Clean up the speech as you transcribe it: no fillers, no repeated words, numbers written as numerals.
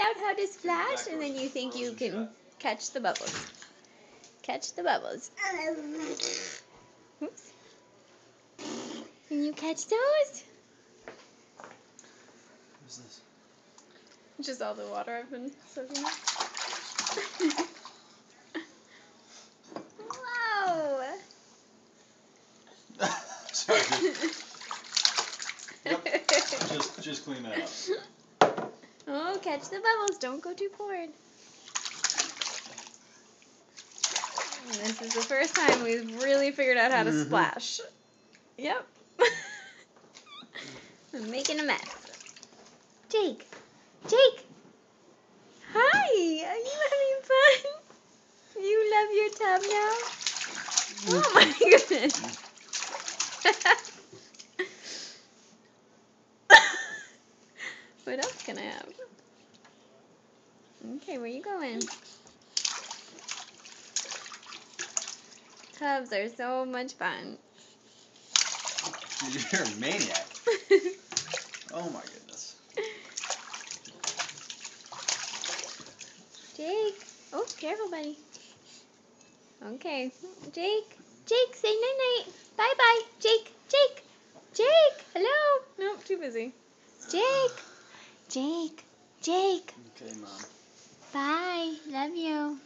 out how to splash, and then you think you can catch the bubbles. Catch the bubbles. Oops. Can you catch those? What's this? Just all the water I've been soaking up. Whoa! Sorry. Yep. Just clean that up. Oh, catch the bubbles. Don't go too forward. And this is the first time we've really figured out how to splash. Yep. I'm making a mess. Jake! Jake! Hi! Are you having fun? You love your tub now? Oh my goodness. What else can I have? Okay, where you going? Tubs are so much fun. You're a maniac. Oh my goodness. Jake. Oh, careful, buddy. Okay. Jake. Jake, say night-night. Bye-bye. Jake. Jake. Jake. Hello. Nope, too busy. Jake. Jake. Jake. Okay, Mom. Bye. Love you.